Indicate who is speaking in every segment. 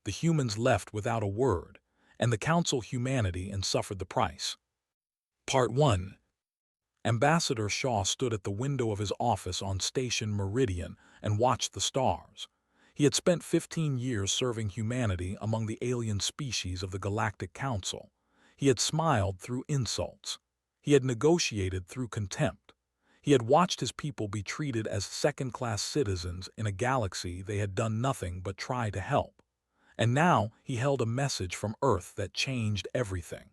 Speaker 1: The humans left without a word, and the Council humanity and suffered the price. Part 1. Ambassador Shaw stood at the window of his office on Station Meridian and watched the stars. He had spent 15 years serving humanity among the alien species of the Galactic Council. He had smiled through insults. He had negotiated through contempt. He had watched his people be treated as second-class citizens in a galaxy they had done nothing but try to help. And now he held a message from Earth that changed everything.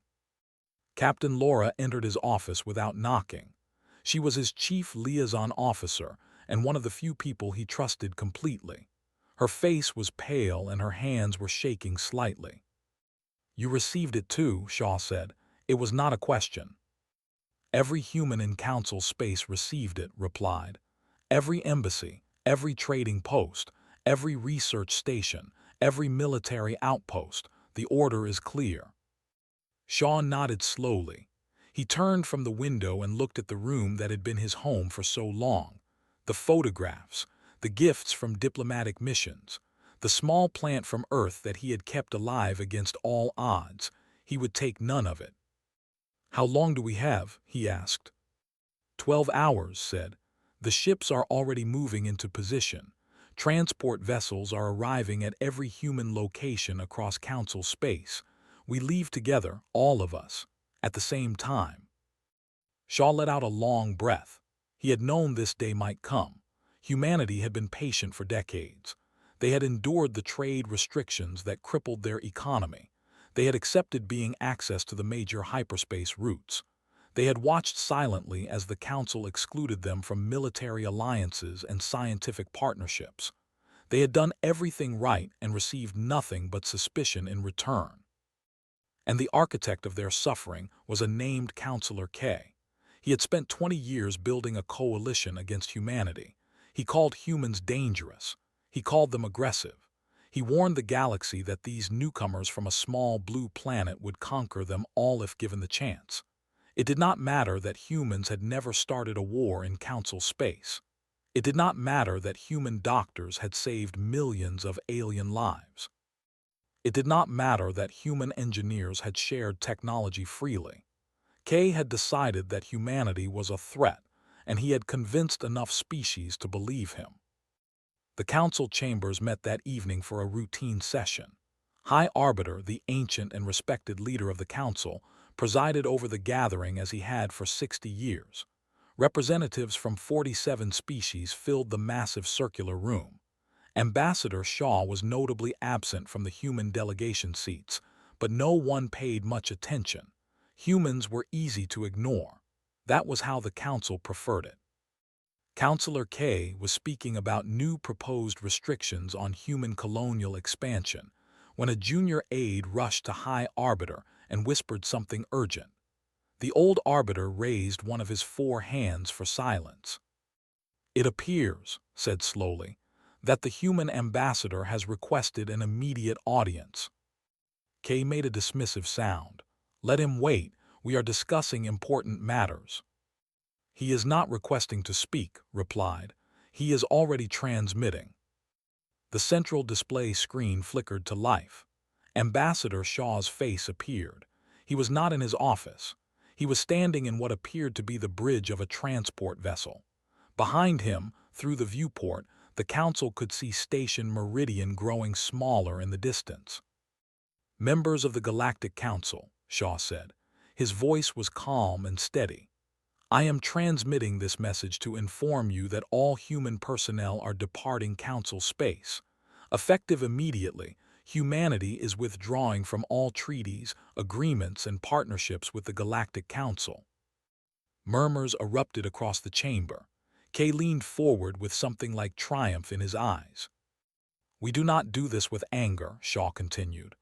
Speaker 1: Captain Laura entered his office without knocking. She was his chief liaison officer and one of the few people he trusted completely. Her face was pale and her hands were shaking slightly. "You received it too," Shaw said. "It was not a question." "Every human in Council space received it," replied. "Every embassy, every trading post, every research station, every military outpost. The order is clear." Shaw nodded slowly. He turned from the window and looked at the room that had been his home for so long. The photographs, the gifts from diplomatic missions, the small plant from Earth that he had kept alive against all odds. He would take none of it. "How long do we have?" he asked. 12 hours, said. "The ships are already moving into position. Transport vessels are arriving at every human location across Council space. We leave together, all of us, at the same time." Shaw let out a long breath. He had known this day might come. Humanity had been patient for decades. They had endured the trade restrictions that crippled their economy. They had accepted being access to the major hyperspace routes. They had watched silently as the Council excluded them from military alliances and scientific partnerships. They had done everything right and received nothing but suspicion in return. And the architect of their suffering was a named Counselor K. He had spent 20 years building a coalition against humanity. He called humans dangerous. He called them aggressive. He warned the galaxy that these newcomers from a small blue planet would conquer them all if given the chance. It did not matter that humans had never started a war in Council space. It did not matter that human doctors had saved millions of alien lives. It did not matter that human engineers had shared technology freely. Kay had decided that humanity was a threat, and he had convinced enough species to believe him. The Council chambers met that evening for a routine session. High Arbiter, the ancient and respected leader of the Council, presided over the gathering as he had for 60 years. Representatives from 47 species filled the massive circular room. Ambassador Shaw was notably absent from the human delegation seats, but no one paid much attention. Humans were easy to ignore. That was how the Council preferred it. Counselor K was speaking about new proposed restrictions on human colonial expansion when a junior aide rushed to High Arbiter and whispered something urgent. The old Arbiter raised one of his 4 hands for silence. "It appears," said slowly, "that the human ambassador has requested an immediate audience." Kay made a dismissive sound. "Let him wait. We are discussing important matters." "He is not requesting to speak," replied. "He is already transmitting." The central display screen flickered to life. Ambassador Shaw's face appeared. He was not in his office. He was standing in what appeared to be the bridge of a transport vessel. Behind him, through the viewport, the Council could see Station Meridian growing smaller in the distance. "Members of the Galactic Council," Shaw said. His voice was calm and steady. "I am transmitting this message to inform you that all human personnel are departing Council space. Effective immediately, humanity is withdrawing from all treaties, agreements, and partnerships with the Galactic Council." Murmurs erupted across the chamber. Kay leaned forward with something like triumph in his eyes. "We do not do this with anger," Shaw continued.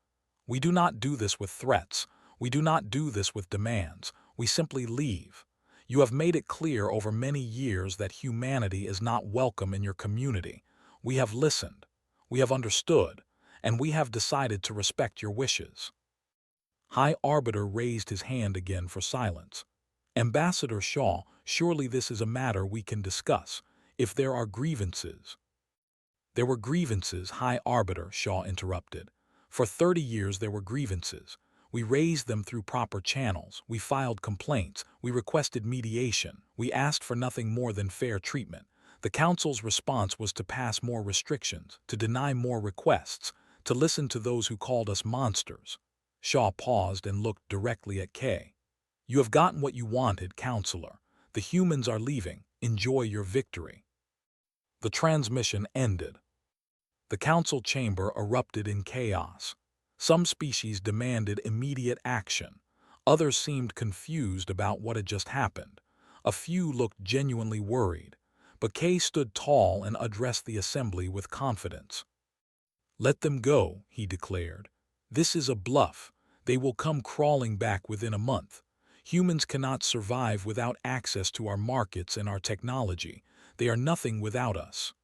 Speaker 1: "We do not do this with threats. We do not do this with demands. We simply leave. You have made it clear over many years that humanity is not welcome in your community. We have listened. We have understood. And we have decided to respect your wishes." High Arbiter raised his hand again for silence. "Ambassador Shaw, surely this is a matter we can discuss. If there are grievances—" "There were grievances, High Arbiter," Shaw interrupted. For 30 years there were grievances. We raised them through proper channels. We filed complaints. We requested mediation. We asked for nothing more than fair treatment. The council's response was to pass more restrictions, to deny more requests, to listen to those who called us monsters. Shaw paused and looked directly at Kay. You have gotten what you wanted, counselor. The humans are leaving. Enjoy your victory. The transmission ended. The council chamber erupted in chaos. Some species demanded immediate action. Others seemed confused about what had just happened. A few looked genuinely worried. But Kay stood tall and addressed the assembly with confidence. Let them go, he declared. This is a bluff. They will come crawling back within a month. Humans cannot survive without access to our markets and our technology. They are nothing without us.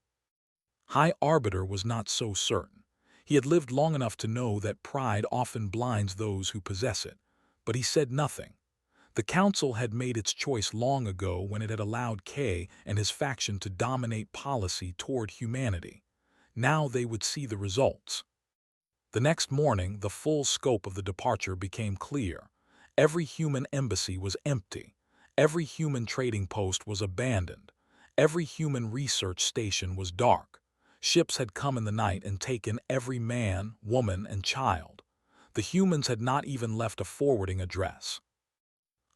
Speaker 1: High Arbiter was not so certain. He had lived long enough to know that pride often blinds those who possess it. But he said nothing. The council had made its choice long ago when it had allowed Kay and his faction to dominate policy toward humanity. Now they would see the results. The next morning, the full scope of the departure became clear. Every human embassy was empty. Every human trading post was abandoned. Every human research station was dark. Ships had come in the night and taken every man, woman, and child. The humans had not even left a forwarding address.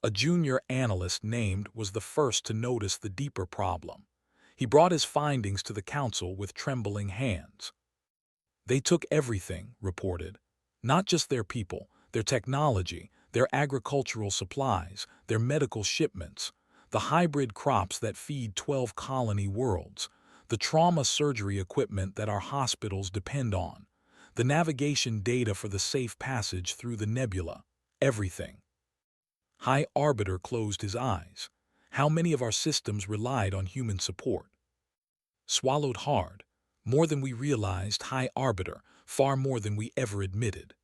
Speaker 1: A junior analyst named was the first to notice the deeper problem. He brought his findings to the council with trembling hands. They took everything, reported. Not just their people, their technology, their agricultural supplies, their medical shipments, the hybrid crops that feed 12 colony worlds, the trauma surgery equipment that our hospitals depend on, the navigation data for the safe passage through the nebula, everything. High Arbiter closed his eyes. How many of our systems relied on human support? Swallowed hard. More than we realized, High Arbiter, far more than we ever admitted.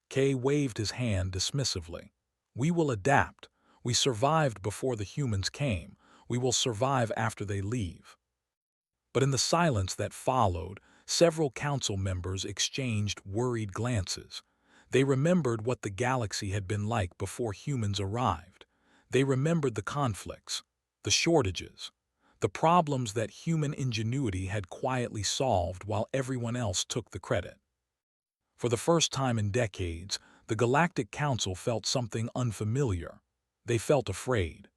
Speaker 1: Kay waved his hand dismissively. We will adapt. We survived before the humans came. We will survive after they leave. But in the silence that followed, several council members exchanged worried glances. They remembered what the galaxy had been like before humans arrived. They remembered the conflicts, the shortages, the problems that human ingenuity had quietly solved while everyone else took the credit. For the first time in decades, the Galactic Council felt something unfamiliar. They felt afraid.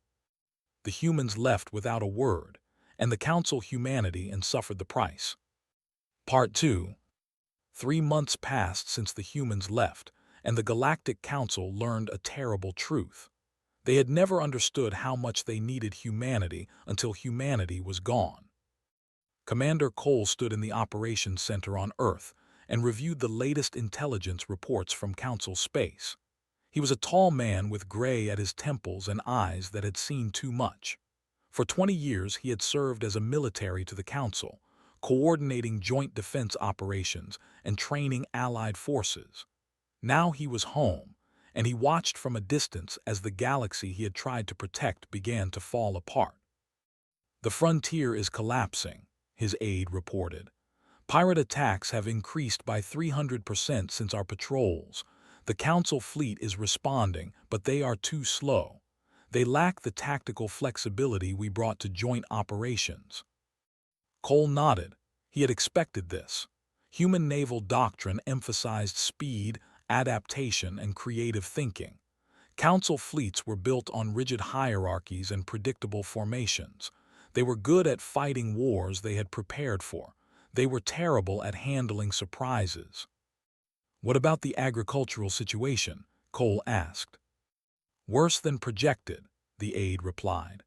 Speaker 1: The humans left without a word, and the Council humanity and suffered the price. Part 2. 3 months passed since the humans left, and the Galactic Council learned a terrible truth. They had never understood how much they needed humanity until humanity was gone. Commander Cole stood in the operations center on Earth and reviewed the latest intelligence reports from Council space. He was a tall man with gray at his temples and eyes that had seen too much. For 20 years he had served as a military to the Council, coordinating joint defense operations and training allied forces. Now he was home, and he watched from a distance as the galaxy he had tried to protect began to fall apart. The frontier is collapsing, his aide reported. Pirate attacks have increased by 300% since our patrols. The Council fleet is responding, but they are too slow. They lack the tactical flexibility we brought to joint operations. Cole nodded. He had expected this. Human naval doctrine emphasized speed, adaptation, and creative thinking. Council fleets were built on rigid hierarchies and predictable formations. They were good at fighting wars they had prepared for. They were terrible at handling surprises. What about the agricultural situation? Cole asked. Worse than projected, the aide replied.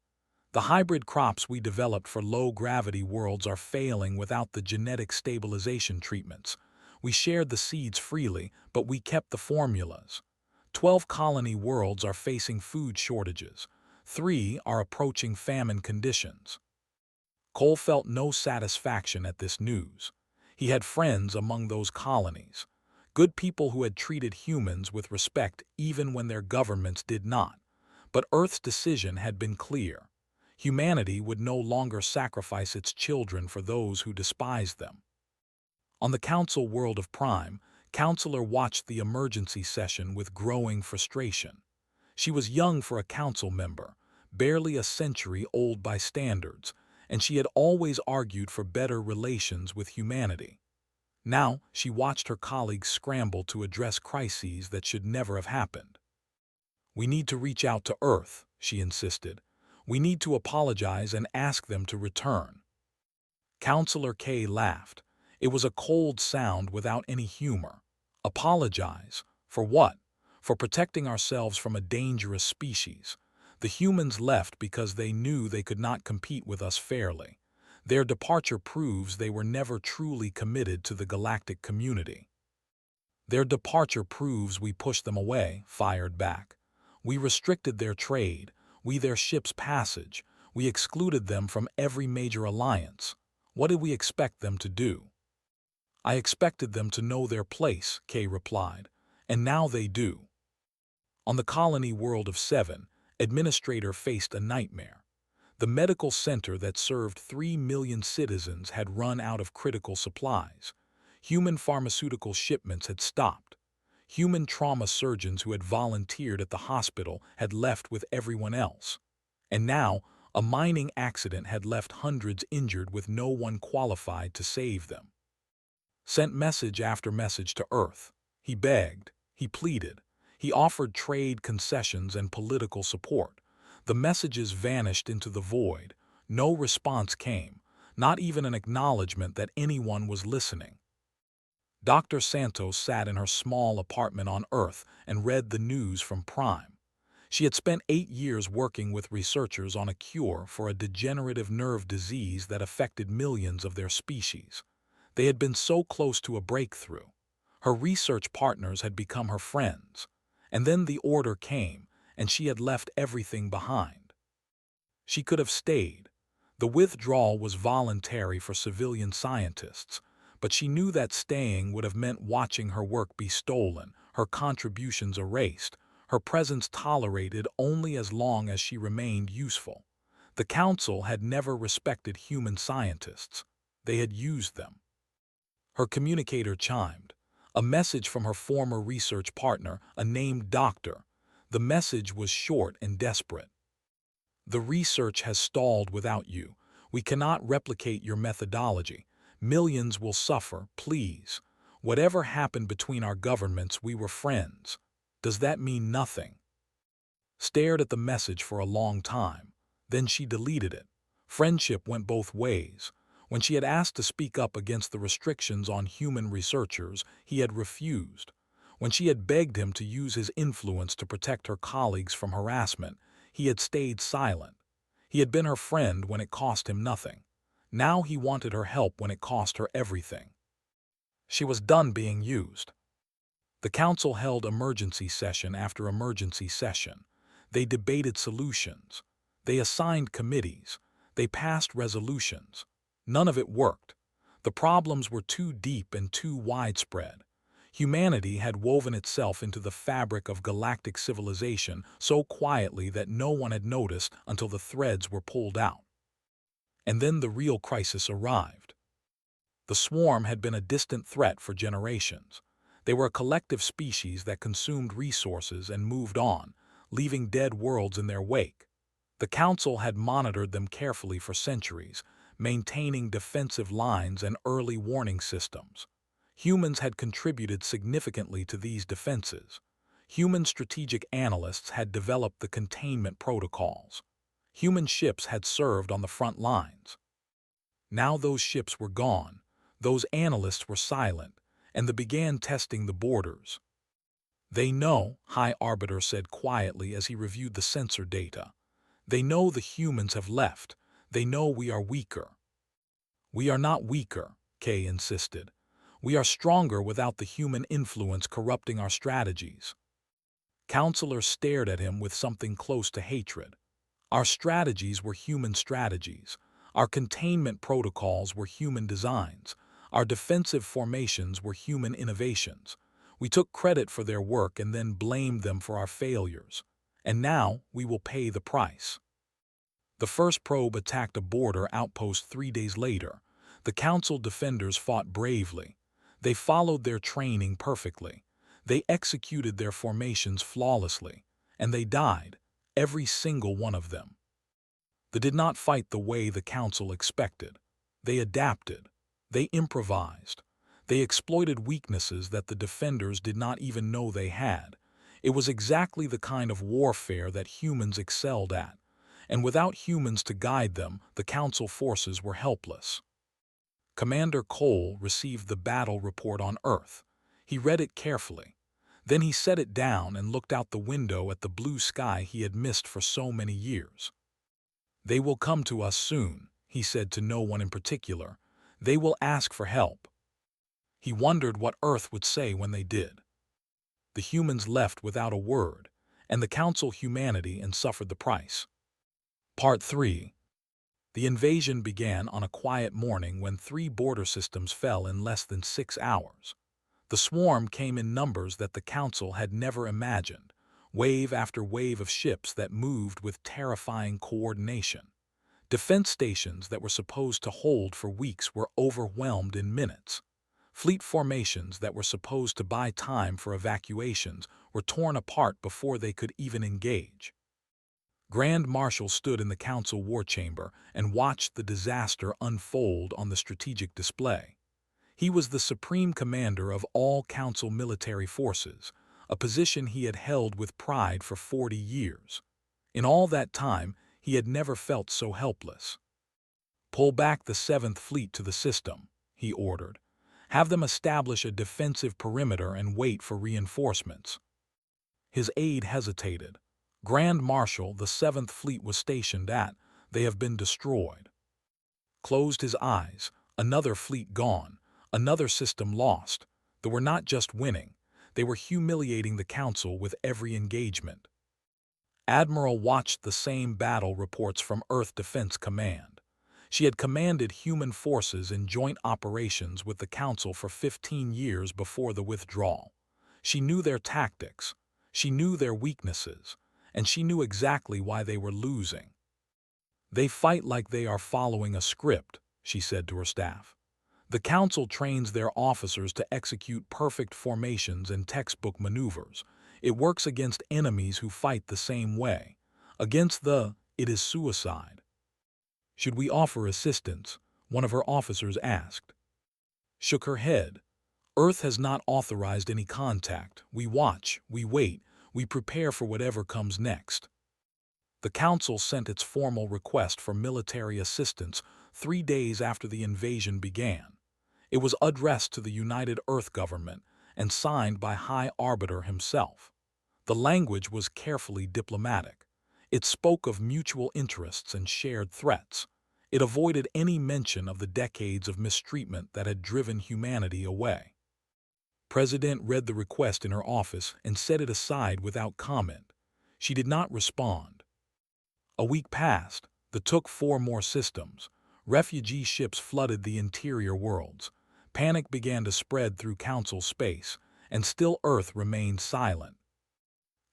Speaker 1: The hybrid crops we developed for low-gravity worlds are failing without the genetic stabilization treatments. We shared the seeds freely, but we kept the formulas. 12 colony worlds are facing food shortages. 3 are approaching famine conditions. Cole felt no satisfaction at this news. He had friends among those colonies, good people who had treated humans with respect even when their governments did not. But Earth's decision had been clear. Humanity would no longer sacrifice its children for those who despised them. On the Council world of Prime, Counselor watched the emergency session with growing frustration. She was young for a council member, barely a century old by standards, and she had always argued for better relations with humanity. Now she watched her colleagues scramble to address crises that should never have happened. "We need to reach out to Earth," she insisted. "We need to apologize and ask them to return." Counselor K laughed. It was a cold sound without any humor. Apologize? For what? For protecting ourselves from a dangerous species. The humans left because they knew they could not compete with us fairly. Their departure proves they were never truly committed to the galactic community. Their departure proves we pushed them away, fired back. We restricted their trade, we their ship's passage, we excluded them from every major alliance. What did we expect them to do? "I expected them to know their place," Kay replied, "and now they do." On the colony world of 7, Administrator faced a nightmare. The medical center that served 3 million citizens had run out of critical supplies. Human pharmaceutical shipments had stopped. Human trauma surgeons who had volunteered at the hospital had left with everyone else. And now, a mining accident had left hundreds injured with no one qualified to save them. Sent message after message to Earth. He begged, he pleaded, he offered trade concessions and political support. The messages vanished into the void. No response came, not even an acknowledgement that anyone was listening. Dr. Santos sat in her small apartment on Earth and read the news from Prime. She had spent 8 years working with researchers on a cure for a degenerative nerve disease that affected millions of their species. They had been so close to a breakthrough. Her research partners had become her friends. And then the order came, and she had left everything behind. She could have stayed. The withdrawal was voluntary for civilian scientists, but she knew that staying would have meant watching her work be stolen, her contributions erased, her presence tolerated only as long as she remained useful. The Council had never respected human scientists. They had used them. Her communicator chimed. A message from her former research partner, a named doctor. The message was short and desperate. "The research has stalled without you. We cannot replicate your methodology. Millions will suffer, please. Whatever happened between our governments, we were friends. Does that mean nothing?" Stared at the message for a long time. Then she deleted it. Friendship went both ways. When she had asked to speak up against the restrictions on human researchers, he had refused. When she had begged him to use his influence to protect her colleagues from harassment, he had stayed silent. He had been her friend when it cost him nothing. Now he wanted her help when it cost her everything. She was done being used. The Council held emergency session after emergency session. They debated solutions. They assigned committees. They passed resolutions. None of it worked. The problems were too deep and too widespread. Humanity had woven itself into the fabric of galactic civilization so quietly that no one had noticed until the threads were pulled out. And then the real crisis arrived. The swarm had been a distant threat for generations. They were a collective species that consumed resources and moved on, leaving dead worlds in their wake. The Council had monitored them carefully for centuries, maintaining defensive lines and early warning systems. Humans had contributed significantly to these defenses. Human strategic analysts had developed the containment protocols. Human ships had served on the front lines. Now those ships were gone, those analysts were silent, and they began testing the borders. "They know," High Arbiter said quietly as he reviewed the sensor data. "They know the humans have left. They know we are weaker." "We are not weaker," Kay insisted. "We are stronger without the human influence corrupting our strategies." Counselor stared at him with something close to hatred. Our strategies were human strategies. Our containment protocols were human designs. Our defensive formations were human innovations. We took credit for their work and then blamed them for our failures. And now we will pay the price. The first probe attacked a border outpost 3 days later. The Council defenders fought bravely. They followed their training perfectly. They executed their formations flawlessly, and they died, every single one of them. They did not fight the way the Council expected. They adapted. They improvised. They exploited weaknesses that the defenders did not even know they had. It was exactly the kind of warfare that humans excelled at, and without humans to guide them, the Council forces were helpless. Commander Cole received the battle report on Earth. He read it carefully. Then he set it down and looked out the window at the blue sky he had missed for so many years. "They will come to us soon," he said to no one in particular. "They will ask for help." He wondered what Earth would say when they did. The humans left without a word, and the Council humanity and suffered the price. Part 3. The invasion began on a quiet morning when 3 border systems fell in less than 6 hours. The swarm came in numbers that the Council had never imagined, wave after wave of ships that moved with terrifying coordination. Defense stations that were supposed to hold for weeks were overwhelmed in minutes. Fleet formations that were supposed to buy time for evacuations were torn apart before they could even engage. Grand Marshal stood in the Council war chamber and watched the disaster unfold on the strategic display. He was the supreme commander of all Council military forces, a position he had held with pride for 40 years. In all that time, he had never felt so helpless. "Pull back the 7th Fleet to the system," he ordered. "Have them establish a defensive perimeter and wait for reinforcements." His aide hesitated. "Grand Marshal, the 7th Fleet was stationed at. They have been destroyed." Closed his eyes. Another fleet gone. Another system lost. They were not just winning. They were humiliating the Council with every engagement. Admiral watched the same battle reports from Earth Defense Command. She had commanded human forces in joint operations with the Council for 15 years before the withdrawal. She knew their tactics. She knew their weaknesses. And she knew exactly why they were losing. "They fight like they are following a script," she said to her staff. "The Council trains their officers to execute perfect formations and textbook maneuvers. It works against enemies who fight the same way. It is suicide." "Should we offer assistance?" one of her officers asked. Shook her head. "Earth has not authorized any contact. We watch, we wait, we prepare for whatever comes next." The Council sent its formal request for military assistance 3 days after the invasion began. It was addressed to the United Earth Government and signed by High Arbiter himself. The language was carefully diplomatic. It spoke of mutual interests and shared threats. It avoided any mention of the decades of mistreatment that had driven humanity away. President read the request in her office and set it aside without comment. She did not respond. A week passed. They took 4 more systems. Refugee ships flooded the interior worlds. Panic began to spread through Council space, and still Earth remained silent.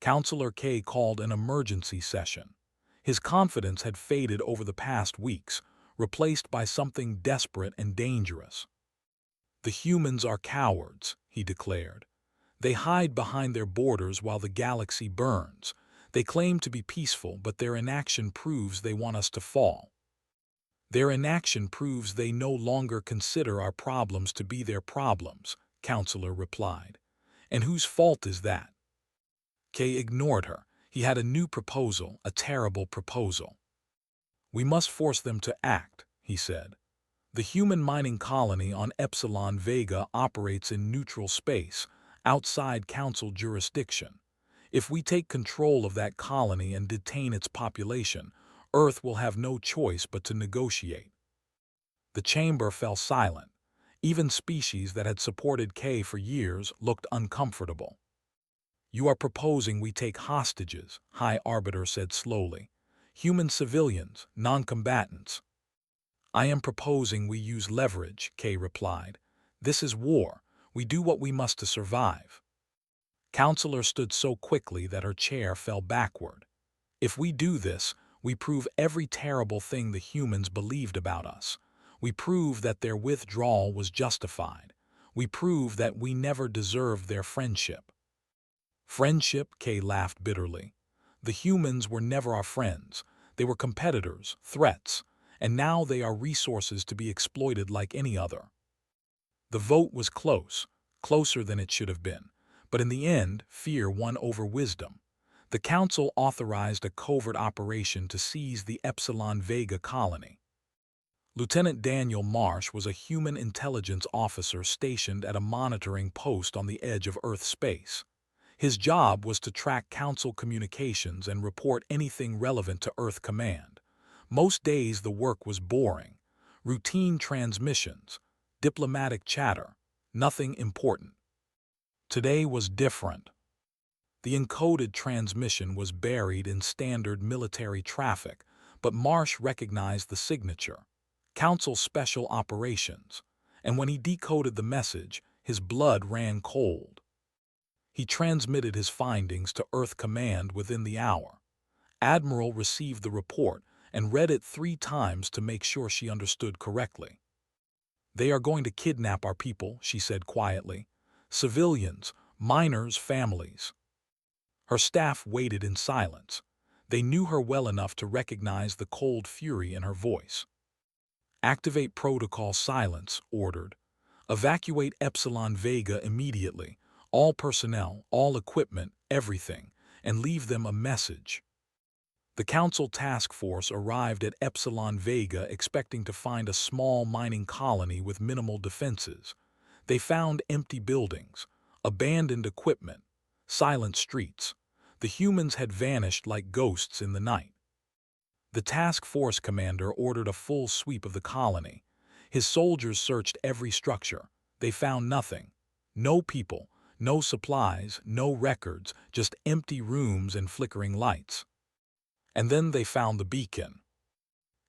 Speaker 1: Counselor K called an emergency session. His confidence had faded over the past weeks, replaced by something desperate and dangerous. "The humans are cowards," he declared. "They hide behind their borders while the galaxy burns. They claim to be peaceful, but their inaction proves they want us to fall. Their inaction proves they no longer consider our problems to be their problems," Counselor replied. "And whose fault is that?" Kay ignored her. He had a new proposal, a terrible proposal. "We must force them to act," he said. "The human mining colony on Epsilon Vega operates in neutral space, outside Council jurisdiction. If we take control of that colony and detain its population, Earth will have no choice but to negotiate." The chamber fell silent. Even species that had supported Kay for years looked uncomfortable. "You are proposing we take hostages," High Arbiter said slowly. "Human civilians, non-combatants." "I am proposing we use leverage," Kay replied. "This is war. We do what we must to survive." Counselor stood so quickly that her chair fell backward. "If we do this, we prove every terrible thing the humans believed about us. We prove that their withdrawal was justified. We prove that we never deserved their friendship." "Friendship?" Kay laughed bitterly. "The humans were never our friends. They were competitors, threats, and now they are resources to be exploited like any other." The vote was close, closer than it should have been, but in the end, fear won over wisdom. The Council authorized a covert operation to seize the Epsilon Vega colony. Lieutenant Daniel Marsh was a human intelligence officer stationed at a monitoring post on the edge of Earth space. His job was to track Council communications and report anything relevant to Earth Command. Most days the work was boring. Routine transmissions, diplomatic chatter, nothing important. Today was different. The encoded transmission was buried in standard military traffic, but Marsh recognized the signature, Council Special Operations, and when he decoded the message, his blood ran cold. He transmitted his findings to Earth Command within the hour. Admiral received the report and read it 3 times to make sure she understood correctly. "They are going to kidnap our people," she said quietly. "Civilians, minors, families." Her staff waited in silence. They knew her well enough to recognize the cold fury in her voice. "Activate protocol silence," ordered. "Evacuate Epsilon Vega immediately. All personnel, all equipment, everything, and leave them a message." The Council task force arrived at Epsilon Vega expecting to find a small mining colony with minimal defenses. They found empty buildings, abandoned equipment, silent streets. The humans had vanished like ghosts in the night. The task force commander ordered a full sweep of the colony. His soldiers searched every structure. They found nothing. No people, no supplies, no records, just empty rooms and flickering lights. And then they found the beacon.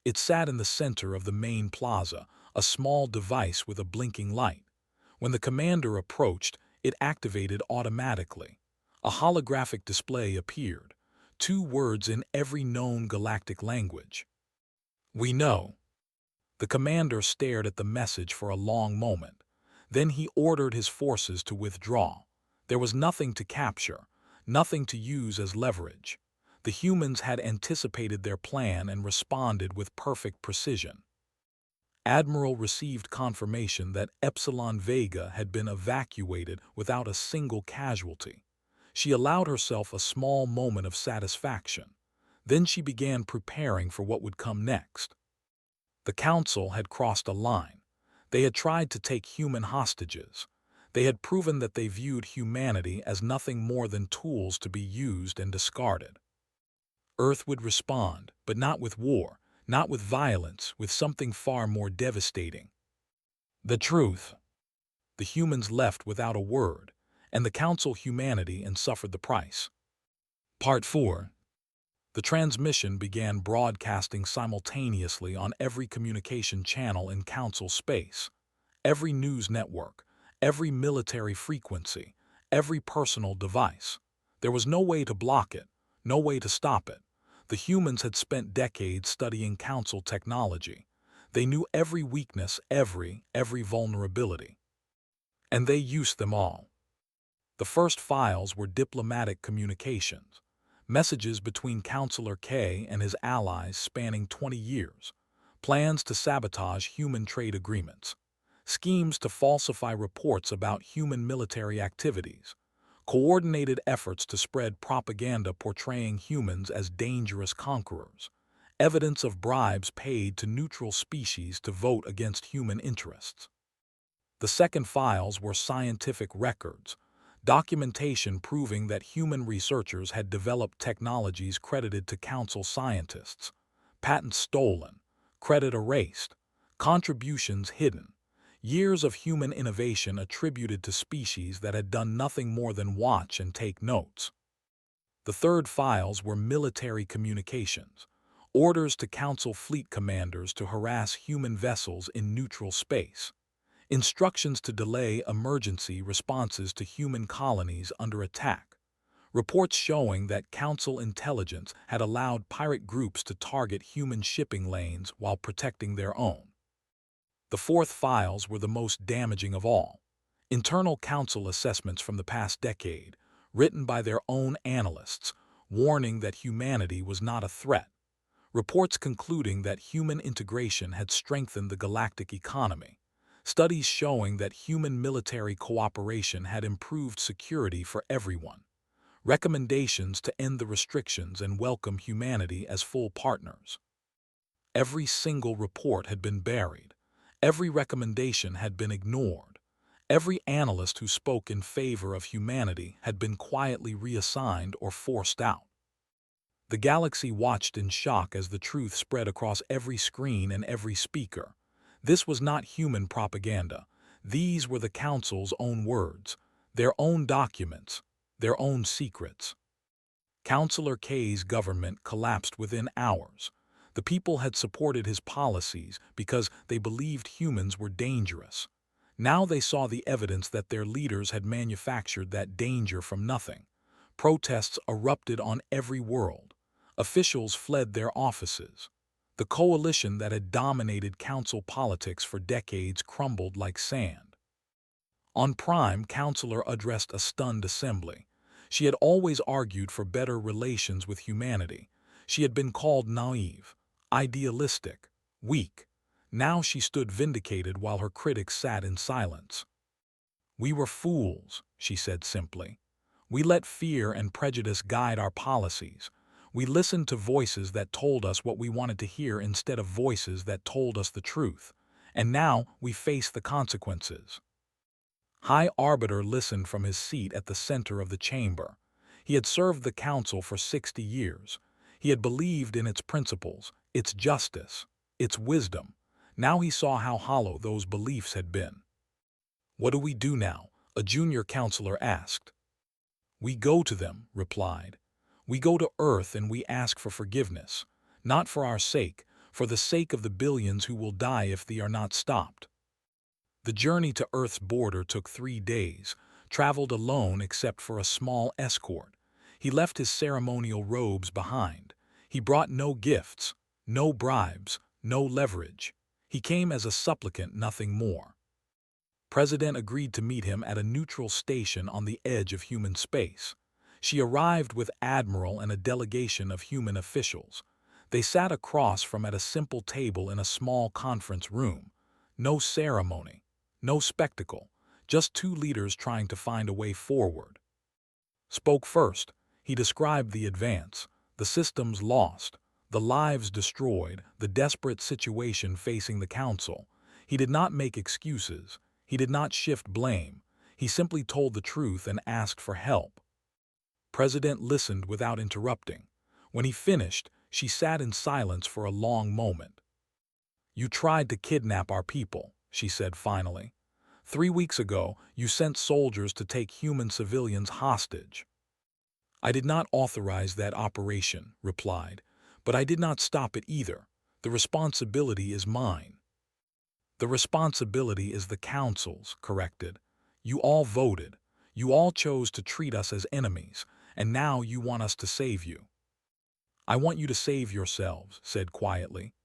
Speaker 1: It sat in the center of the main plaza, a small device with a blinking light. When the commander approached, it activated automatically. A holographic display appeared, 2 words in every known galactic language. "We know." The commander stared at the message for a long moment. Then he ordered his forces to withdraw. There was nothing to capture, nothing to use as leverage. The humans had anticipated their plan and responded with perfect precision. Admiral received confirmation that Epsilon Vega had been evacuated without a single casualty. She allowed herself a small moment of satisfaction. Then she began preparing for what would come next. The Council had crossed a line. They had tried to take human hostages. They had proven that they viewed humanity as nothing more than tools to be used and discarded. Earth would respond, but not with war, not with violence, with something far more devastating. The truth. The humans left without a word, and the Council humanity and suffered the price. Part 4. The transmission began broadcasting simultaneously on every communication channel in Council space, every news network, every military frequency, every personal device. There was no way to block it, no way to stop it. The humans had spent decades studying Council technology. They knew every weakness, every vulnerability. And they used them all. The first files were diplomatic communications, messages between Counselor K and his allies spanning 20 years, plans to sabotage human trade agreements, schemes to falsify reports about human military activities, coordinated efforts to spread propaganda portraying humans as dangerous conquerors, evidence of bribes paid to neutral species to vote against human interests. The second files were scientific records, documentation proving that human researchers had developed technologies credited to Council scientists, patents stolen, credit erased, contributions hidden, years of human innovation attributed to species that had done nothing more than watch and take notes. The third files were military communications, orders to Council fleet commanders to harass human vessels in neutral space, instructions to delay emergency responses to human colonies under attack, reports showing that Council intelligence had allowed pirate groups to target human shipping lanes while protecting their own. The fourth files were the most damaging of all. Internal council assessments from the past decade, written by their own analysts, warning that humanity was not a threat. Reports concluding that human integration had strengthened the galactic economy. Studies showing that human military cooperation had improved security for everyone. Recommendations to end the restrictions and welcome humanity as full partners. Every single report had been buried. Every recommendation had been ignored. Every analyst who spoke in favor of humanity had been quietly reassigned or forced out. The galaxy watched in shock as the truth spread across every screen and every speaker. This was not human propaganda. These were the Council's own words, their own documents, their own secrets. Councillor K's government collapsed within hours. The people had supported his policies because they believed humans were dangerous. Now they saw the evidence that their leaders had manufactured that danger from nothing. Protests erupted on every world. Officials fled their offices. The coalition that had dominated council politics for decades crumbled like sand. On Prime, Councillor addressed a stunned assembly. She had always argued for better relations with humanity. She had been called naive, idealistic, weak. Now she stood vindicated while her critics sat in silence. "We were fools," she said simply. "We let fear and prejudice guide our policies. We listened to voices that told us what we wanted to hear instead of voices that told us the truth. And now we face the consequences." High Arbiter listened from his seat at the center of the chamber. He had served the council for 60 years. He had believed in its principles, its justice, its wisdom. Now he saw how hollow those beliefs had been. "What do we do now?" a junior counselor asked. "We go to them," replied. "We go to Earth and we ask for forgiveness, not for our sake, for the sake of the billions who will die if they are not stopped." The journey to Earth's border took 3 days, traveled alone except for a small escort. He left his ceremonial robes behind. He brought no gifts, no bribes, no leverage. He came as a supplicant, nothing more. President agreed to meet him at a neutral station on the edge of human space. She arrived with Admiral and a delegation of human officials. They sat across from at a simple table in a small conference room. No ceremony. No spectacle, just 2 leaders trying to find a way forward. Spoke first, he described the advance, the systems lost, the lives destroyed, the desperate situation facing the council. He did not make excuses, he did not shift blame, he simply told the truth and asked for help. President listened without interrupting. When he finished, she sat in silence for a long moment. "You tried to kidnap our people," she said finally. "3 weeks ago, you sent soldiers to take human civilians hostage." "I did not authorize that operation," replied, "but I did not stop it either. The responsibility is mine." "The responsibility is the Council's," corrected. "You all voted. You all chose to treat us as enemies, and now you want us to save you." "I want you to save yourselves," said quietly.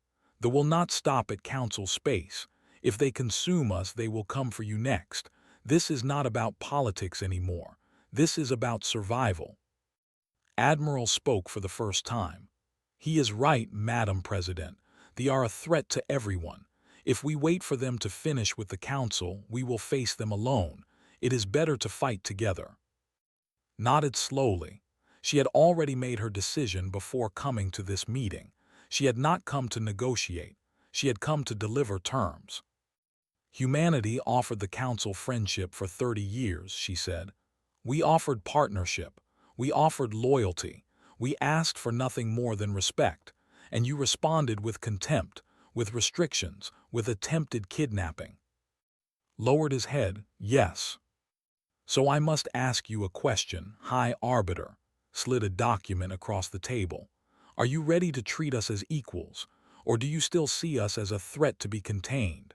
Speaker 1: "They will not stop at Council space. If they consume us, they will come for you next. This is not about politics anymore. This is about survival." Admiral spoke for the first time. "He is right, Madam President. They are a threat to everyone. If we wait for them to finish with the Council, we will face them alone. It is better to fight together." Nodded slowly. She had already made her decision before coming to this meeting. She had not come to negotiate. She had come to deliver terms. "Humanity offered the Council friendship for 30 years, she said. "We offered partnership. We offered loyalty. We asked for nothing more than respect. And you responded with contempt, with restrictions, with attempted kidnapping." Lowered his head, "Yes." "So I must ask you a question, High Arbiter." Slid a document across the table. "Are you ready to treat us as equals, or do you still see us as a threat to be contained?"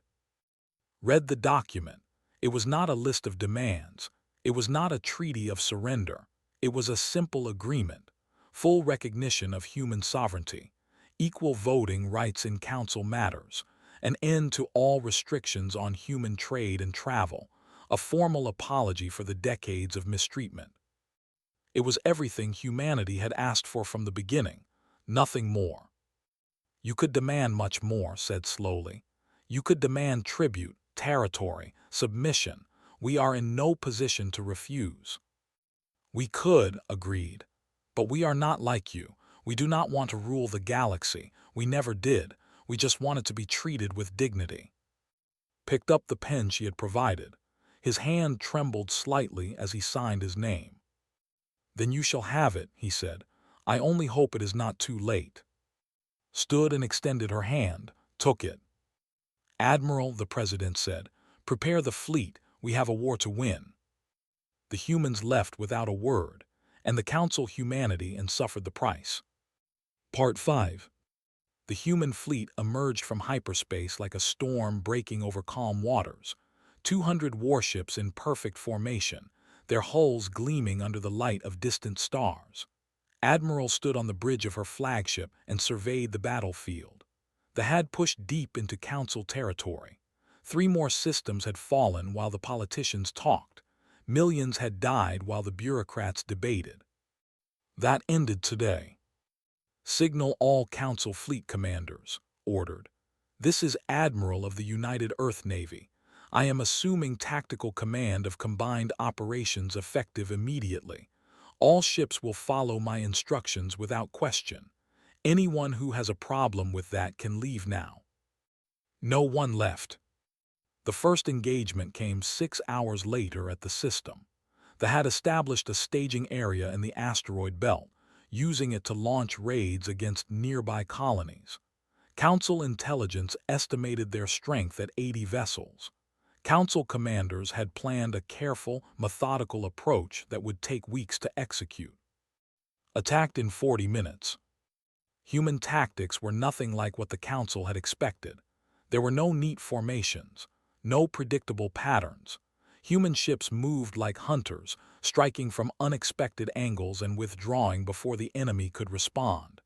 Speaker 1: Read the document. It was not a list of demands. It was not a treaty of surrender. It was a simple agreement. Full recognition of human sovereignty. Equal voting rights in council matters. An end to all restrictions on human trade and travel. a formal apology for the decades of mistreatment. It was everything humanity had asked for from the beginning, nothing more. "You could demand much more," said slowly. "You could demand tribute, territory, submission. We are in no position to refuse." "We could," agreed. "But we are not like you. We do not want to rule the galaxy. We never did. We just wanted to be treated with dignity." Picked up the pen she had provided. His hand trembled slightly as he signed his name. "Then you shall have it," he said. "I only hope it is not too late." Stood and extended her hand, took it. "Admiral," the president said, "prepare the fleet. We have a war to win." The humans left without a word, and the council humanity and suffered the price. Part 5. The human fleet emerged from hyperspace like a storm breaking over calm waters. 200 warships in perfect formation, their hulls gleaming under the light of distant stars. Admiral stood on the bridge of her flagship and surveyed the battlefield. The had pushed deep into council territory. 3 more systems had fallen while the politicians talked. Millions had died while the bureaucrats debated. That ended today. "Signal all council fleet commanders," ordered. "This is Admiral of the United Earth Navy. I am assuming tactical command of combined operations effective immediately. All ships will follow my instructions without question. Anyone who has a problem with that can leave now." No one left. The first engagement came 6 hours later at the system. They had established a staging area in the asteroid belt, using it to launch raids against nearby colonies. Council intelligence estimated their strength at 80 vessels. Council commanders had planned a careful, methodical approach that would take weeks to execute. Attacked in 40 minutes. Human tactics were nothing like what the Council had expected. There were no neat formations, no predictable patterns. Human ships moved like hunters, striking from unexpected angles and withdrawing before the enemy could respond.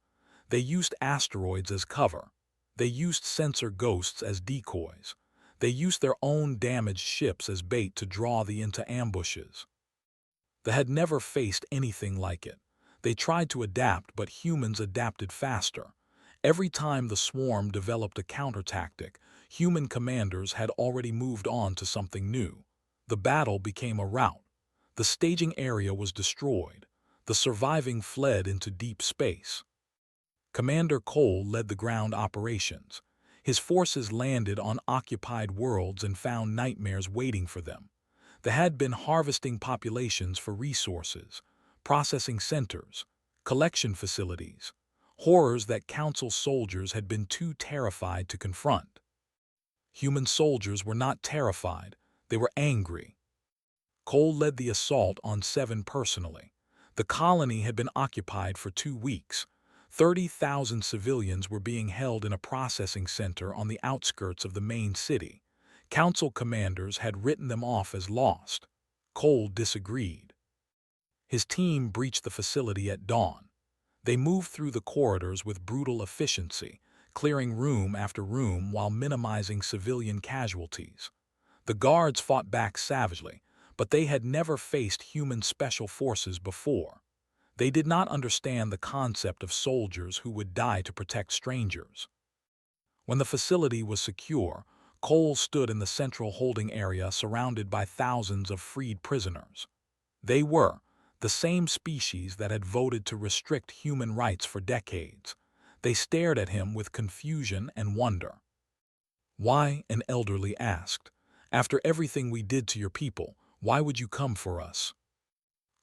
Speaker 1: They used asteroids as cover. They used sensor ghosts as decoys. They used their own damaged ships as bait to draw them into ambushes. They had never faced anything like it. They tried to adapt, but humans adapted faster. Every time the swarm developed a counter-tactic, human commanders had already moved on to something new. The battle became a rout. The staging area was destroyed. The surviving fled into deep space. Commander Cole led the ground operations. His forces landed on occupied worlds and found nightmares waiting for them. They had been harvesting populations for resources, processing centers, collection facilities, horrors that Council soldiers had been too terrified to confront. Human soldiers were not terrified, they were angry. Cole led the assault on 7 personally. The colony had been occupied for 2 weeks. 30,000 civilians were being held in a processing center on the outskirts of the main city. Council commanders had written them off as lost. Cole disagreed. His team breached the facility at dawn. They moved through the corridors with brutal efficiency, clearing room after room while minimizing civilian casualties. The guards fought back savagely, but they had never faced human special forces before. They did not understand the concept of soldiers who would die to protect strangers. When the facility was secure, Cole stood in the central holding area surrounded by thousands of freed prisoners. They were the same species that had voted to restrict human rights for decades. They stared at him with confusion and wonder. "Why?" an elderly asked. "After everything we did to your people, why would you come for us?"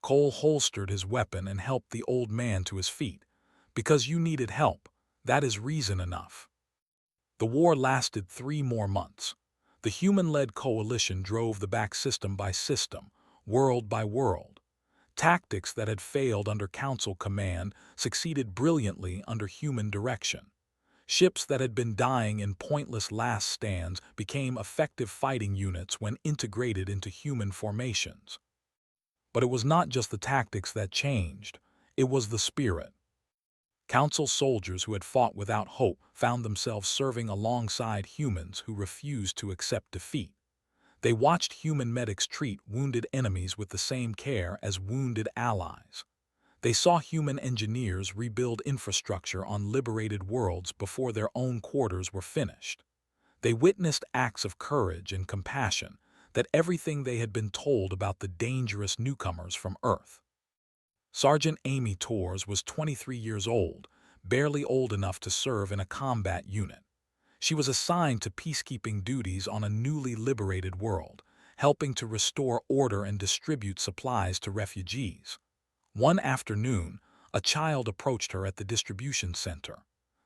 Speaker 1: Cole holstered his weapon and helped the old man to his feet. "Because you needed help. That is reason enough." The war lasted 3 more months. The human-led coalition drove the back system by system, world by world. Tactics that had failed under Council command succeeded brilliantly under human direction. Ships that had been dying in pointless last stands became effective fighting units when integrated into human formations. But it was not just the tactics that changed, it was the spirit. Council soldiers who had fought without hope found themselves serving alongside humans who refused to accept defeat. They watched human medics treat wounded enemies with the same care as wounded allies. They saw human engineers rebuild infrastructure on liberated worlds before their own quarters were finished. They witnessed acts of courage and compassion that everything they had been told about the dangerous newcomers from Earth. Sergeant Amy Torres was 23 years old, barely old enough to serve in a combat unit. She was assigned to peacekeeping duties on a newly liberated world, helping to restore order and distribute supplies to refugees. One afternoon, a child approached her at the distribution center.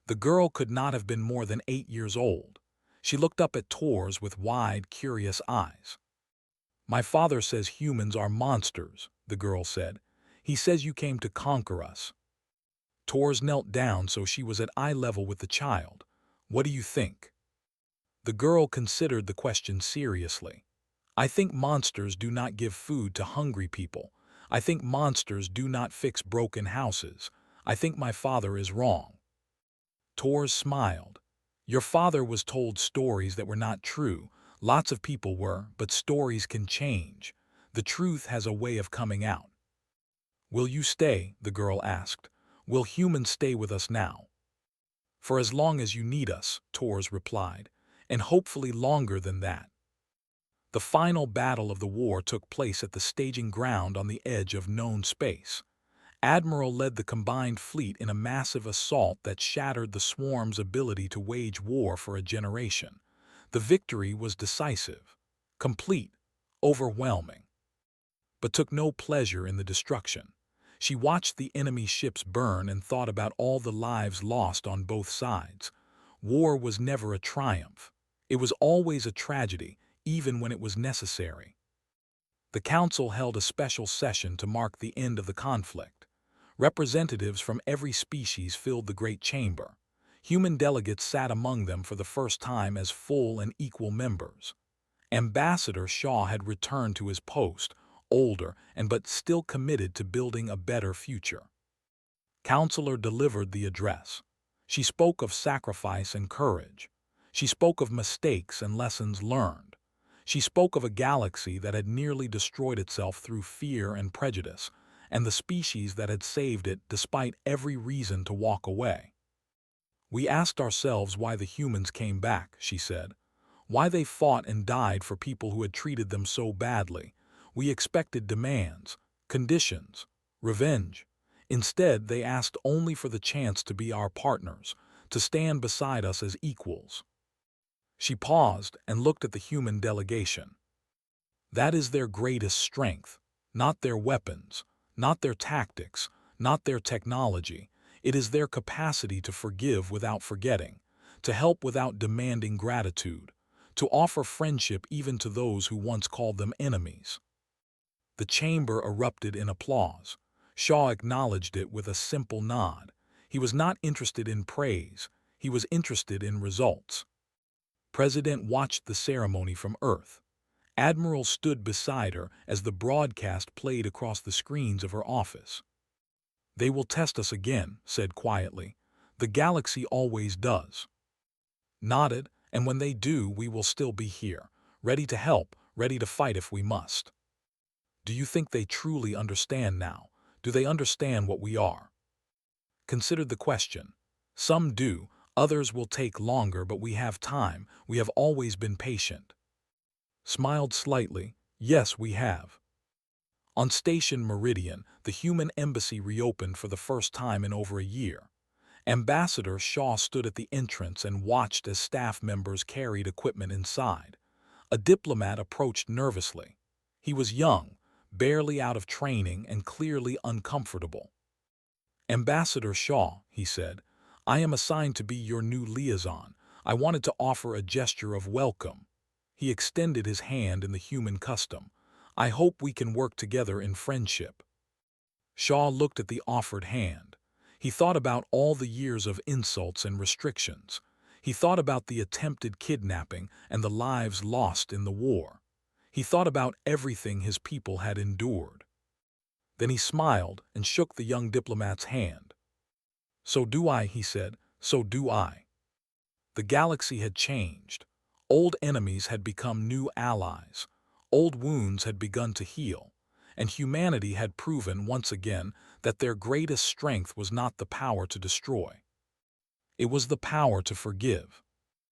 Speaker 1: The girl could not have been more than 8 years old. She looked up at Torres with wide, curious eyes. "My father says humans are monsters," the girl said. "He says you came to conquer us." Torres knelt down so she was at eye level with the child. "What do you think?" The girl considered the question seriously. "I think monsters do not give food to hungry people. I think monsters do not fix broken houses. I think my father is wrong." Torres smiled. "Your father was told stories that were not true. Lots of people were, but stories can change. The truth has a way of coming out." "Will you stay?" the girl asked. "Will humans stay with us now?" "For as long as you need us," Torres replied, "and hopefully longer than that." The final battle of the war took place at the staging ground on the edge of known space. Admiral led the combined fleet in a massive assault that shattered the swarm's ability to wage war for a generation. The victory was decisive, complete, overwhelming, but took no pleasure in the destruction. She watched the enemy ships burn and thought about all the lives lost on both sides. War was never a triumph. It was always a tragedy, even when it was necessary. The council held a special session to mark the end of the conflict. Representatives from every species filled the great chamber. Human delegates sat among them for the first time as full and equal members. Ambassador Shaw had returned to his post, older and but still committed to building a better future. Counselor delivered the address. She spoke of sacrifice and courage. She spoke of mistakes and lessons learned. She spoke of a galaxy that had nearly destroyed itself through fear and prejudice, and the species that had saved it despite every reason to walk away. "We asked ourselves why the humans came back," she said. "Why they fought and died for people who had treated them so badly. We expected demands, conditions, revenge. Instead, they asked only for the chance to be our partners, to stand beside us as equals." She paused and looked at the human delegation. "That is their greatest strength, not their weapons, not their tactics, not their technology. It is their capacity to forgive without forgetting, to help without demanding gratitude, to offer friendship even to those who once called them enemies." The chamber erupted in applause. Shaw acknowledged it with a simple nod. He was not interested in praise. He was interested in results. President watched the ceremony from Earth. Admiral stood beside her as the broadcast played across the screens of her office. "They will test us again," said quietly. "The galaxy always does." Nodded, "And when they do, we will still be here, ready to help, ready to fight if we must." "Do you think they truly understand now? Do they understand what we are?" Considered the question. "Some do, others will take longer, but we have time. We have always been patient." Smiled slightly. "Yes, we have." On Station Meridian, the human embassy reopened for the first time in over a year. Ambassador Shaw stood at the entrance and watched as staff members carried equipment inside. A diplomat approached nervously. He was young, barely out of training and clearly uncomfortable. "Ambassador Shaw," he said, "I am assigned to be your new liaison. I wanted to offer a gesture of welcome." He extended his hand in the human custom. "I hope we can work together in friendship." Shaw looked at the offered hand. He thought about all the years of insults and restrictions. He thought about the attempted kidnapping and the lives lost in the war. He thought about everything his people had endured. Then he smiled and shook the young diplomat's hand. "So do I," he said. "So do I." The galaxy had changed. Old enemies had become new allies, old wounds had begun to heal, and humanity had proven once again that their greatest strength was not the power to destroy. It was the power to forgive.